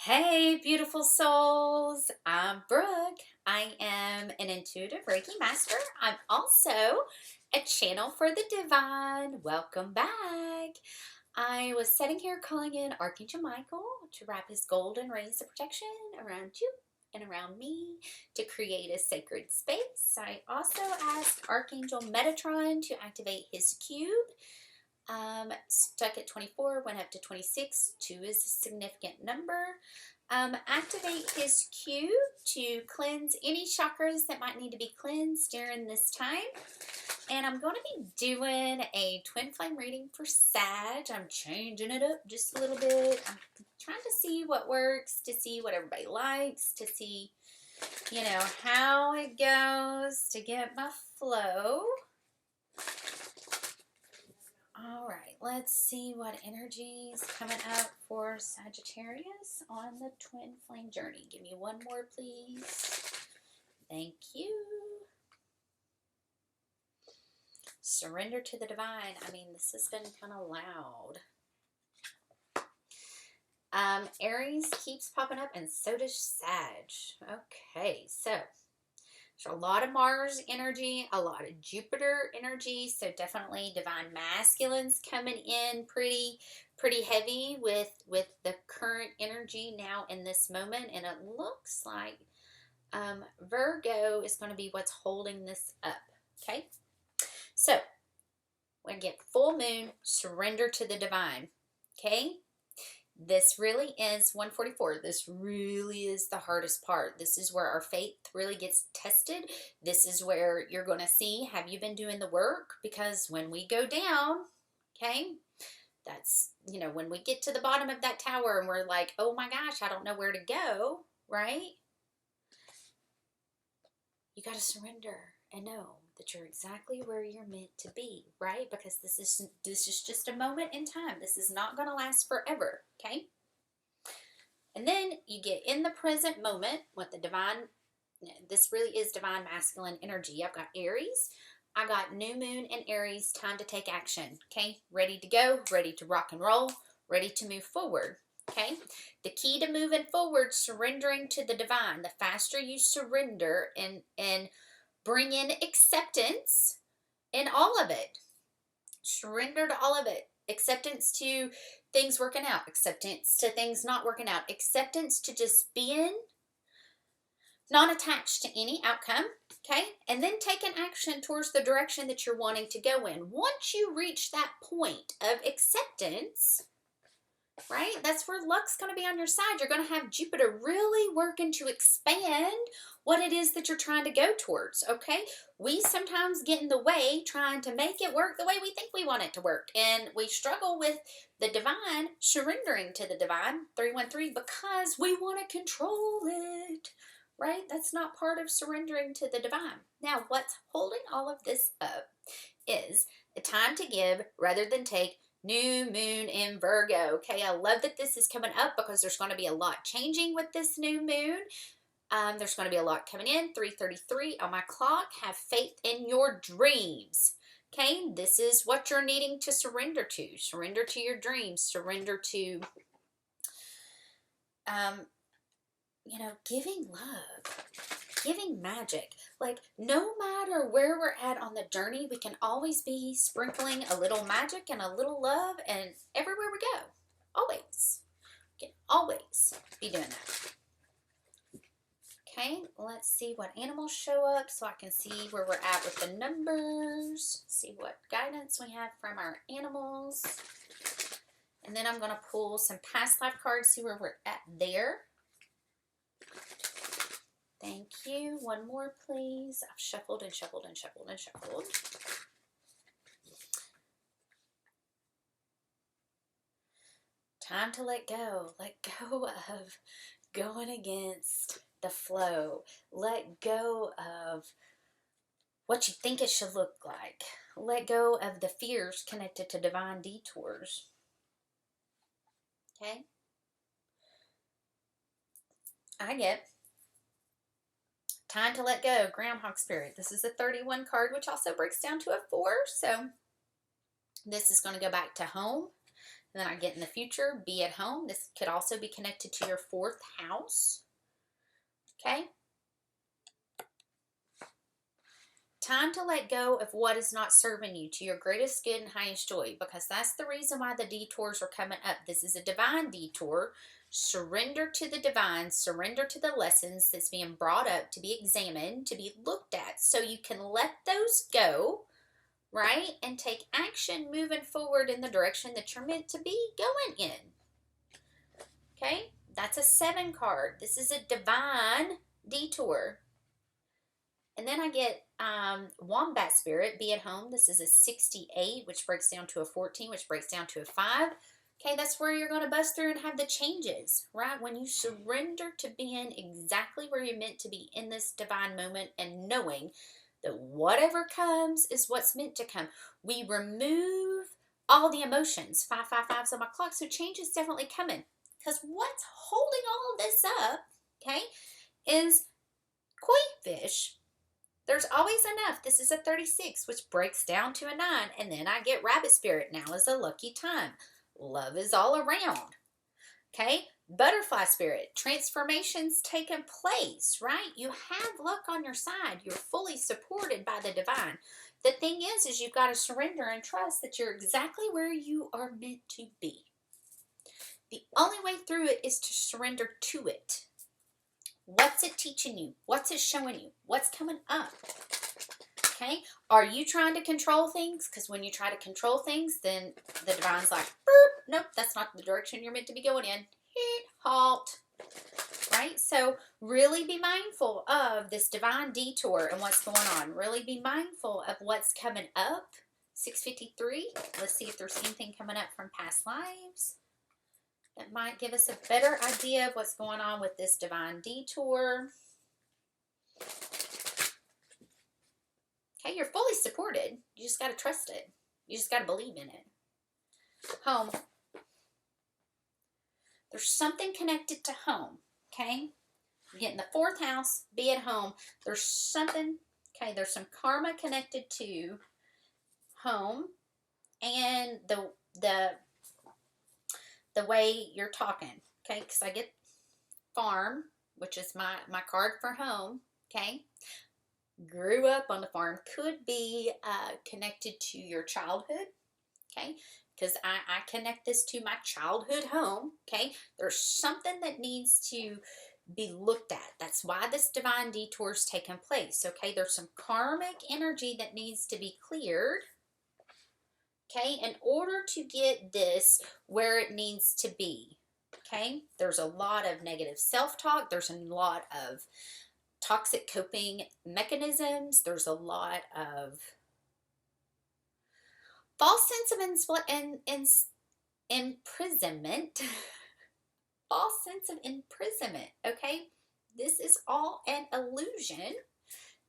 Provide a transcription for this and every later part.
Hey, beautiful souls. I'm Brooke. I am an intuitive Reiki Master. I'm also a channel for the divine. Welcome back. I was sitting here calling in Archangel Michael to wrap his golden rays of protection around you and around me to create a sacred space. I also asked Archangel Metatron to activate his cube. Stuck at 24, went up to 26. 2 is a significant number. Activate his cube to cleanse any chakras that might need to be cleansed during this time. And I'm going to be doing a twin flame reading for Sag. I'm changing it up just a little bit. I'm trying to see what works, to see what everybody likes, to see, how it goes, to get my flow. All right, let's see what energy is coming up for Sagittarius on the twin flame journey. Give me one more, please. Thank you. Surrender to the divine. I mean, this has been kind of loud. Aries keeps popping up, and so does Sag. Okay, so there's a lot of Mars energy, a lot of Jupiter energy, so definitely divine masculines coming in pretty heavy with the current energy now in this moment, and it looks like Virgo is going to be what's holding this up. Okay, so we're going to get full moon, surrender to the divine. Okay, this really is 144. This really is the hardest part. This is where our faith really gets tested. This is where you're going to see, have you been doing the work? Because when we go down, okay, that's, when we get to the bottom of that tower and we're like, oh my gosh, I don't know where to go, right? You got to surrender and know that you're exactly where you're meant to be, right? Because this is just a moment in time. This is not going to last forever, okay? And then you get in the present moment with the divine. This really is divine masculine energy. I've got Aries. I got new moon and Aries, time to take action, okay? Ready to go, ready to rock and roll, ready to move forward, okay? The key to moving forward, surrendering to the divine. The faster you surrender and bring in acceptance in all of it. Surrender to all of it. Acceptance to things working out. Acceptance to things not working out. Acceptance to just being not attached to any outcome. Okay? And then taking action towards the direction that you're wanting to go in. Once you reach that point of acceptance, right? That's where luck's going to be on your side. You're going to have Jupiter really working to expand what it is that you're trying to go towards, okay? We sometimes get in the way trying to make it work the way we think we want it to work. And we struggle with the divine, surrendering to the divine, 313, because we want to control it, right? That's not part of surrendering to the divine. Now, what's holding all of this up is the time to give rather than take. New moon in Virgo. Okay, I love that this is coming up because there's going to be a lot changing with this new moon. There's going to be a lot coming in. 3:33 on my clock. Have faith in your dreams. Okay, this is what you're needing to surrender to. Surrender to your dreams. Surrender to, giving love. Giving magic. Like, no matter where we're at on the journey, we can always be sprinkling a little magic and a little love and everywhere we go. Always. We can always be doing that. Okay, let's see what animals show up so I can see where we're at with the numbers. See what guidance we have from our animals. And then I'm going to pull some past life cards, see where we're at there. Thank you. One more, please. I've shuffled and shuffled and shuffled and shuffled. Time to let go. Let go of going against the flow. Let go of what you think it should look like. Let go of the fears connected to divine detours. Okay? I get time to let go. Groundhog Spirit. This is a 31 card, which also breaks down to a 4. So this is going to go back to home. And then I get in the future, be at home. This could also be connected to your 4th house. Okay. Time to let go of what is not serving you to your greatest good and highest joy, because that's the reason why the detours are coming up. This is a divine detour. Surrender to the divine, surrender to the lessons that's being brought up to be examined, to be looked at, so you can let those go, right? And take action moving forward in the direction that you're meant to be going in. Okay? That's a 7 card. This is a divine detour. And then I get Wombat Spirit, be at home. This is a 68, which breaks down to a 14, which breaks down to a 5. Okay, that's where you're going to bust through and have the changes, right? When you surrender to being exactly where you're meant to be in this divine moment and knowing that whatever comes is what's meant to come. We remove all the emotions. 555's on my clock, so change is definitely coming. Because what's holding all of this up, okay, is koi fish. There's always enough. This is a 36, which breaks down to a 9. And then I get Rabbit Spirit. Now is a lucky time. Love is all around. Okay? Butterfly Spirit. Transformations taking place, right? You have luck on your side. You're fully supported by the divine. The thing is you've got to surrender and trust that you're exactly where you are meant to be. The only way through it is to surrender to it. What's it teaching you? What's it showing you? What's coming up? Okay? Are you trying to control things? Because when you try to control things, then the divine's like, boop, nope, that's not the direction you're meant to be going in. Hit, halt. Right? So really be mindful of this divine detour and what's going on. Really be mindful of what's coming up. 653. Let's see if there's anything coming up from past lives that might give us a better idea of what's going on with this divine detour. Okay, you're fully supported. You just got to trust it. You just got to believe in it. Home. There's something connected to home, okay? You're getting the 4th house, be at home. There's something, okay, there's some karma connected to home and the way you're talking, okay? Because I get farm, which is my card for home, okay? Grew up on the farm. Could be connected to your childhood, okay? Because I connect this to my childhood home, okay? There's something that needs to be looked at. That's why this divine detour is taking place, okay? There's some karmic energy that needs to be cleared, okay, in order to get this where it needs to be, okay? There's a lot of negative self-talk. There's a lot of toxic coping mechanisms. There's a lot of false sense of imprisonment. False sense of imprisonment, okay? This is all an illusion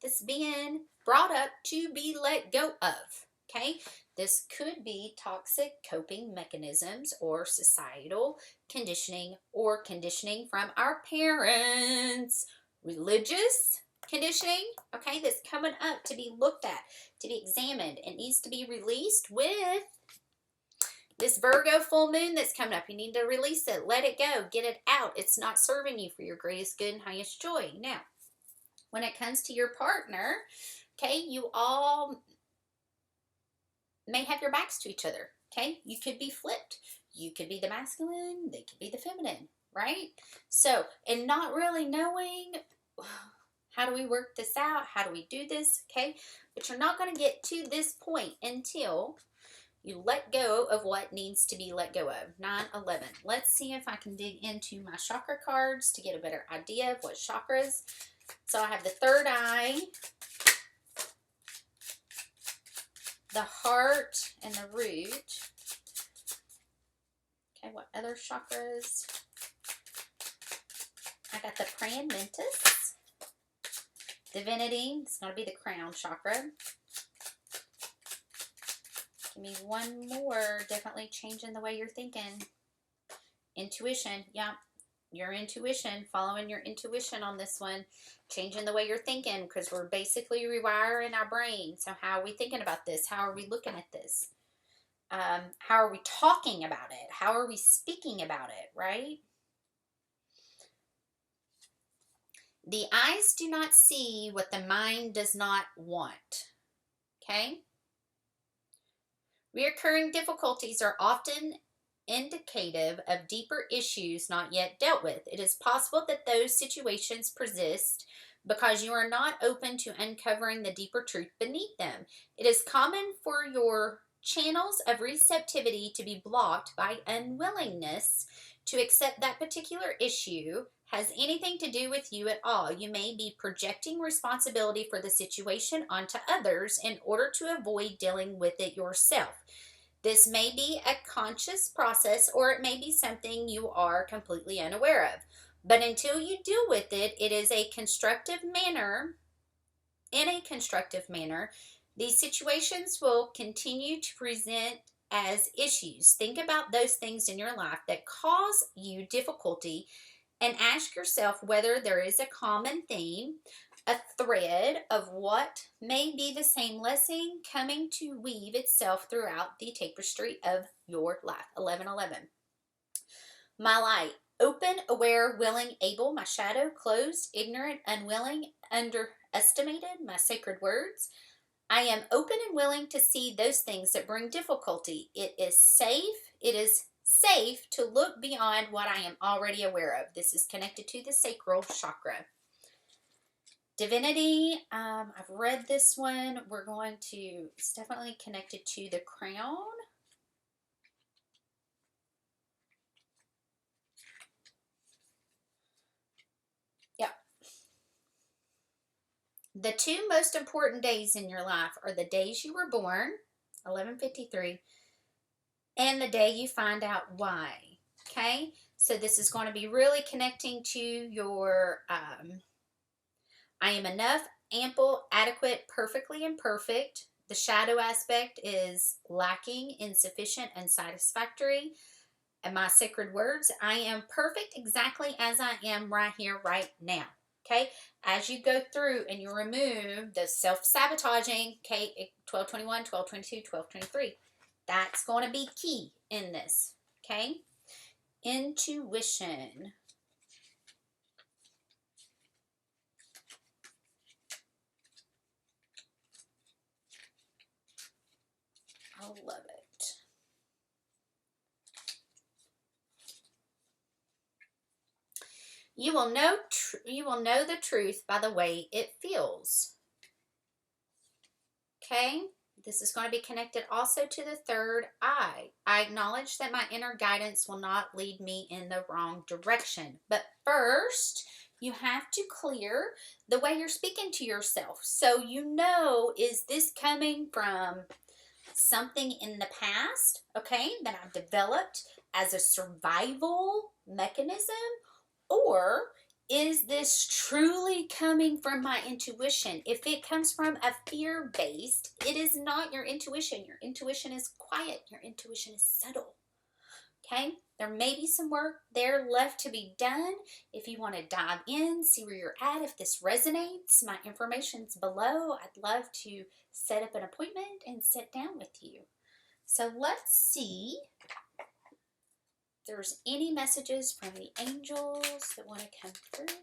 that's being brought up to be let go of, okay? This could be toxic coping mechanisms or societal conditioning or conditioning from our parents, religious conditioning, okay, that's coming up to be looked at, to be examined, and needs to be released with this Virgo full moon that's coming up. You need to release it, let it go, get it out. It's not serving you for your greatest good and highest joy. Now, when it comes to your partner, okay, you all may have your backs to each other, okay? You could be flipped. You could be the masculine, they could be the feminine, right? So, and not really knowing how do we work this out, how do we do this, okay? But you're not going to get to this point until you let go of what needs to be let go of. 9-11. Let's see if I can dig into my chakra cards to get a better idea of what chakras. So I have the third eye, the heart, and the root. Okay, what other chakras? I got the praying mantis, divinity. It's going to be the crown chakra. Give me one more. Definitely changing the way you're thinking. Intuition. Yeah, your intuition. Following your intuition on this one. Changing the way you're thinking, because we're basically rewiring our brain. So how are we thinking about this? How are we looking at this? How are we talking about it? How are we speaking about it, right? The eyes do not see what the mind does not want. Okay? Reoccurring difficulties are often indicative of deeper issues not yet dealt with. It is possible that those situations persist because you are not open to uncovering the deeper truth beneath them. It is common for your channels of receptivity to be blocked by unwillingness to accept that particular issue has anything to do with you at all. You may be projecting responsibility for the situation onto others in order to avoid dealing with it yourself. This may be a conscious process, or it may be something you are completely unaware of. But until you deal with it, it is a constructive manner. In a constructive manner, these situations will continue to present as issues. Think about those things in your life that cause you difficulty and ask yourself whether there is a common theme, a thread of what may be the same lesson coming to weave itself throughout the tapestry of your life. 11:11. My light, open, aware, willing, able, my shadow, closed, ignorant, unwilling, underestimated, my sacred words. I am open and willing to see those things that bring difficulty. It is safe to look beyond what I am already aware of. This is connected to the sacral chakra. Divinity, I've read this one. It's definitely connected to the crown. Yep. The two most important days in your life are the days you were born, 11:53, and the day you find out why. Okay? So this is going to be really connecting to your I am enough, ample, adequate, perfectly imperfect. The shadow aspect is lacking, insufficient, unsatisfactory. And my sacred words, I am perfect exactly as I am right here, right now. Okay? As you go through and you remove the self-sabotaging, okay, 12:21, 12:22, 12:23. That's going to be key in this. Okay? Intuition. I love it. You will know the truth by the way it feels. Okay? This is going to be connected also to the third eye. I acknowledge that my inner guidance will not lead me in the wrong direction. But first, you have to clear the way you're speaking to yourself. So you know, is this coming from something in the past, okay, that I've developed as a survival mechanism? Or is this truly coming from my intuition? If it comes from a fear-based, it is not your intuition. Your intuition is quiet. Your intuition is subtle. Okay? There may be some work there left to be done. If you want to dive in, see where you're at, if this resonates, my information's below. I'd love to set up an appointment and sit down with you. So let's see if there's any messages from the angels that want to come through.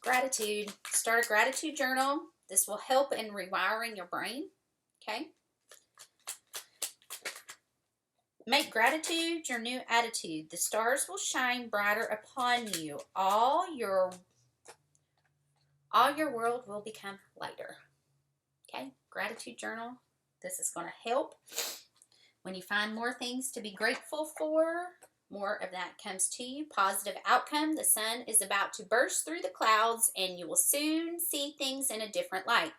Gratitude. Start a gratitude journal. This will help in rewiring your brain. Okay? Make gratitude your new attitude. The stars will shine brighter upon you. All your world will become lighter. Okay? Gratitude journal. This is going to help. When you find more things to be grateful for, more of that comes to you. Positive outcome. The sun is about to burst through the clouds and you will soon see things in a different light.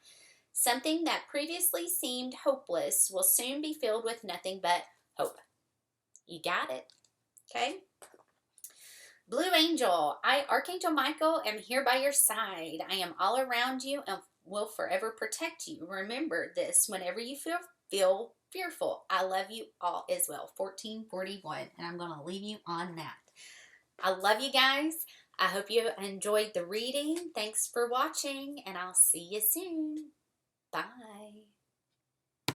Something that previously seemed hopeless will soon be filled with nothing but hope. You got it. Okay? Blue Angel. I, Archangel Michael, am here by your side. I am all around you and will forever protect you. Remember this whenever you feel fearful. I love you all as well. 1441. And I'm going to leave you on that. I love you guys. I hope you enjoyed the reading. Thanks for watching, and I'll see you soon. Bye.